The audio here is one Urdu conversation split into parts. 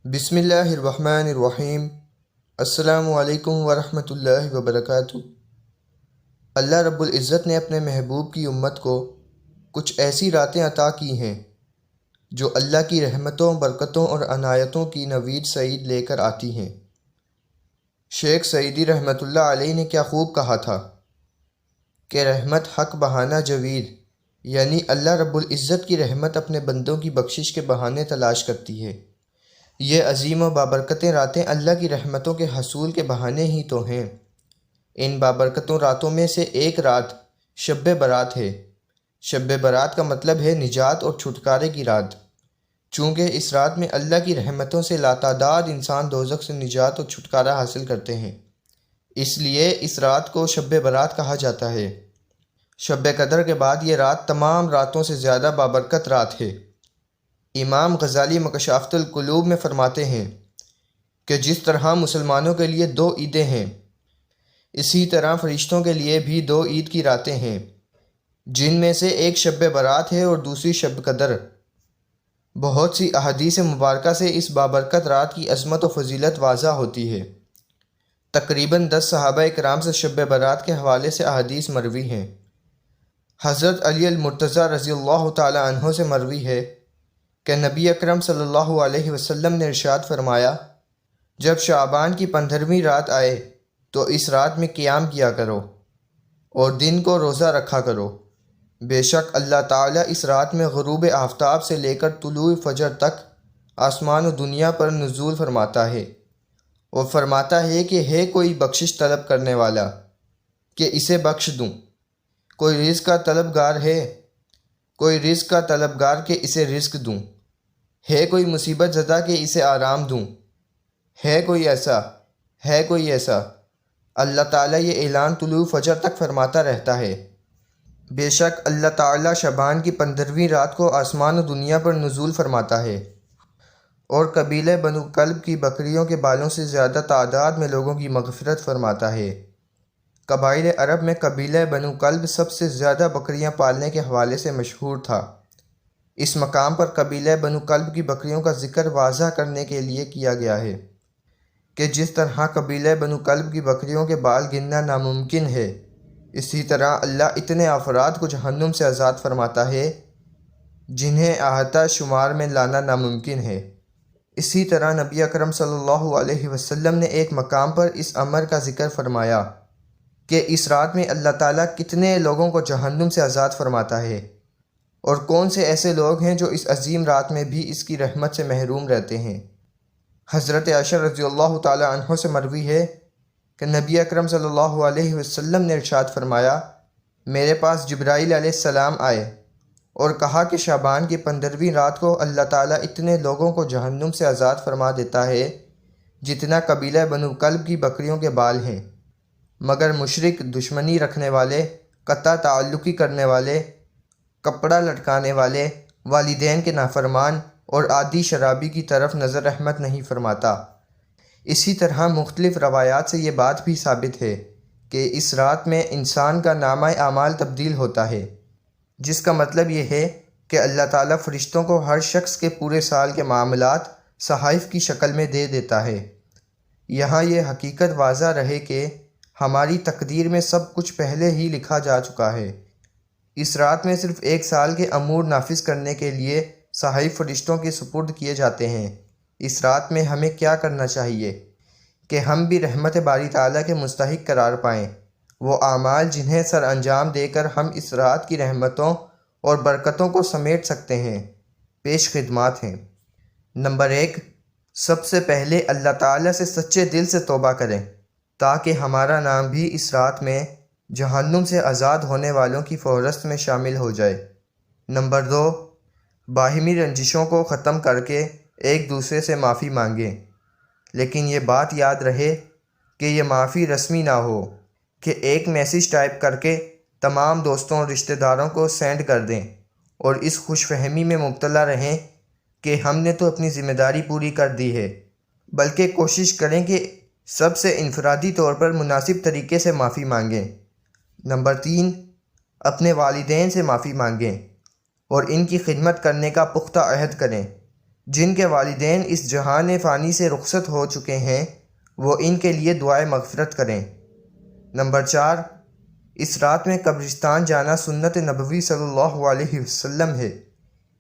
بسم اللہ الرحمن الرحیم۔ السلام علیکم ورحمۃ اللہ وبرکاتہ۔ اللہ رب العزت نے اپنے محبوب کی امت کو کچھ ایسی راتیں عطا کی ہیں جو اللہ کی رحمتوں، برکتوں اور عنایتوں کی نوید سعید لے کر آتی ہیں۔ شیخ سعیدی رحمۃ اللہ علیہ نے کیا خوب کہا تھا کہ رحمت حق بہانہ جوید، یعنی اللہ رب العزت کی رحمت اپنے بندوں کی بخشش کے بہانے تلاش کرتی ہے۔ یہ عظیم و بابرکتیں راتیں اللہ کی رحمتوں کے حصول کے بہانے ہی تو ہیں۔ ان بابرکتوں راتوں میں سے ایک رات شب برات ہے۔ شب برات کا مطلب ہے نجات اور چھٹکارے کی رات۔ چونکہ اس رات میں اللہ کی رحمتوں سے لاتعداد انسان دوزخ سے نجات اور چھٹکارا حاصل کرتے ہیں، اس لیے اس رات کو شب برات کہا جاتا ہے۔ شب قدر کے بعد یہ رات تمام راتوں سے زیادہ بابرکت رات ہے۔ امام غزالی مکاشفۃ القلوب میں فرماتے ہیں کہ جس طرح مسلمانوں کے لیے 2 عیدیں ہیں، اسی طرح فرشتوں کے لیے بھی 2 عید کی راتیں ہیں، جن میں سے ایک شب برات ہے اور دوسری شب قدر۔ بہت سی احادیث مبارکہ سے اس بابرکت رات کی عظمت و فضیلت واضح ہوتی ہے۔ تقریباً 10 صحابہ کرام سے شب برات کے حوالے سے احادیث مروی ہیں۔ حضرت علی المرتضیٰ رضی اللہ تعالی عنہ سے مروی ہے کہ نبی اکرم صلی اللہ علیہ وسلم نے ارشاد فرمایا، جب شعبان کی 15ویں رات آئے تو اس رات میں قیام کیا کرو اور دن کو روزہ رکھا کرو۔ بے شک اللہ تعالیٰ اس رات میں غروب آفتاب سے لے کر طلوع فجر تک آسمان و دنیا پر نزول فرماتا ہے اور فرماتا ہے کہ ہے کوئی بخشش طلب کرنے والا کہ اسے بخش دوں، کوئی رزق کا طلبگار ہے، کوئی رزق کا طلبگار کہ اسے رزق دوں، ہے کوئی مصیبت زدہ کہ اسے آرام دوں، ہے کوئی ایسا۔ اللہ تعالیٰ یہ اعلان طلوع فجر تک فرماتا رہتا ہے۔ بے شک اللہ تعالیٰ شعبان کی 15ویں رات کو آسمان و دنیا پر نزول فرماتا ہے اور قبیلہ بنو کلب کی بکریوں کے بالوں سے زیادہ تعداد میں لوگوں کی مغفرت فرماتا ہے۔ قبائل عرب میں قبیلہ بنو کلب سب سے زیادہ بکریاں پالنے کے حوالے سے مشہور تھا۔ اس مقام پر قبیلہ بنو کلب کی بکریوں کا ذکر واضح کرنے کے لیے کیا گیا ہے کہ جس طرح قبیلہ بنو کلب کی بکریوں کے بال گننا ناممکن ہے، اسی طرح اللہ اتنے افراد کو جہنم سے آزاد فرماتا ہے جنہیں احاطہ شمار میں لانا ناممکن ہے۔ اسی طرح نبی اکرم صلی اللہ علیہ وسلم نے ایک مقام پر اس امر کا ذکر فرمایا کہ اس رات میں اللہ تعالیٰ کتنے لوگوں کو جہنم سے آزاد فرماتا ہے اور کون سے ایسے لوگ ہیں جو اس عظیم رات میں بھی اس کی رحمت سے محروم رہتے ہیں۔ حضرت عائشہ رضی اللہ تعالی عنہ سے مروی ہے کہ نبی اکرم صلی اللہ علیہ وسلم نے ارشاد فرمایا، میرے پاس جبرائیل علیہ السلام آئے اور کہا کہ شعبان کی 15ویں رات کو اللہ تعالیٰ اتنے لوگوں کو جہنم سے آزاد فرما دیتا ہے جتنا قبیلہ بنو کلب کی بکریوں کے بال ہیں، مگر مشرک، دشمنی رکھنے والے، قطع تعلقی کرنے والے، کپڑا لٹکانے والے، والدین کے نافرمان اور عادی شرابی کی طرف نظر رحمت نہیں فرماتا۔ اسی طرح مختلف روایات سے یہ بات بھی ثابت ہے کہ اس رات میں انسان کا نامہ اعمال تبدیل ہوتا ہے، جس کا مطلب یہ ہے کہ اللہ تعالیٰ فرشتوں کو ہر شخص کے پورے سال کے معاملات صحائف کی شکل میں دے دیتا ہے۔ یہاں یہ حقیقت واضح رہے کہ ہماری تقدیر میں سب کچھ پہلے ہی لکھا جا چکا ہے۔ اس رات میں صرف 1 سال کے امور نافذ کرنے کے لیے صحائف فرشتوں کے سپرد کیے جاتے ہیں۔ اس رات میں ہمیں کیا کرنا چاہیے کہ ہم بھی رحمت باری تعالیٰ کے مستحق قرار پائیں؟ وہ اعمال جنہیں سر انجام دے کر ہم اس رات کی رحمتوں اور برکتوں کو سمیٹ سکتے ہیں، پیش خدمات ہیں۔ نمبر 1، سب سے پہلے اللہ تعالیٰ سے سچے دل سے توبہ کریں تاکہ ہمارا نام بھی اس رات میں جہنم سے آزاد ہونے والوں کی فہرست میں شامل ہو جائے۔ نمبر 2، باہمی رنجشوں کو ختم کر کے ایک دوسرے سے معافی مانگیں، لیکن یہ بات یاد رہے کہ یہ معافی رسمی نہ ہو کہ ایک میسیج ٹائپ کر کے تمام دوستوں اور رشتہ داروں کو سینڈ کر دیں اور اس خوش فہمی میں مبتلا رہیں کہ ہم نے تو اپنی ذمہ داری پوری کر دی ہے، بلکہ کوشش کریں کہ سب سے انفرادی طور پر مناسب طریقے سے معافی مانگیں۔ نمبر 3، اپنے والدین سے معافی مانگیں اور ان کی خدمت کرنے کا پختہ عہد کریں۔ جن کے والدین اس جہان فانی سے رخصت ہو چکے ہیں وہ ان کے لیے دعائے مغفرت کریں۔ نمبر 4، اس رات میں قبرستان جانا سنت نبوی صلی اللہ علیہ وسلم ہے،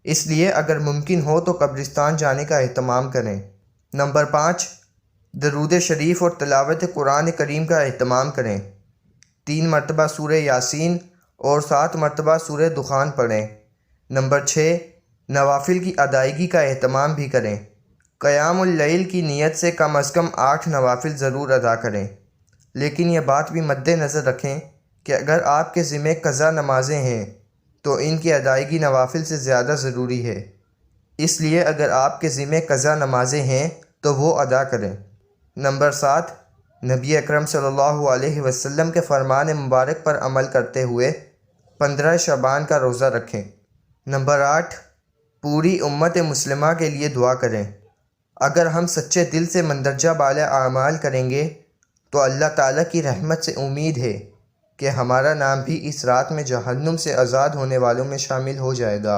اس لیے اگر ممکن ہو تو قبرستان جانے کا اہتمام کریں۔ نمبر 5، درود شریف اور تلاوت قرآن کریم کا اہتمام کریں۔ 3 مرتبہ سورہ یاسین اور 7 مرتبہ سورہ دخان پڑھیں۔ نمبر 6، نوافل کی ادائیگی کا اہتمام بھی کریں۔ قیام اللیل کی نیت سے کم از کم 8 نوافل ضرور ادا کریں، لیکن یہ بات بھی مد نظر رکھیں کہ اگر آپ کے ذمہ قضا نمازیں ہیں تو ان کی ادائیگی نوافل سے زیادہ ضروری ہے، اس لیے اگر آپ کے ذمہ قضا نمازیں ہیں تو وہ ادا کریں۔ نمبر 7، نبی اکرم صلی اللہ علیہ وسلم کے فرمان مبارک پر عمل کرتے ہوئے 15 شعبان کا روزہ رکھیں۔ نمبر 8، پوری امت مسلمہ کے لیے دعا کریں۔ اگر ہم سچے دل سے مندرجہ بالا اعمال کریں گے تو اللہ تعالیٰ کی رحمت سے امید ہے کہ ہمارا نام بھی اس رات میں جہنم سے آزاد ہونے والوں میں شامل ہو جائے گا۔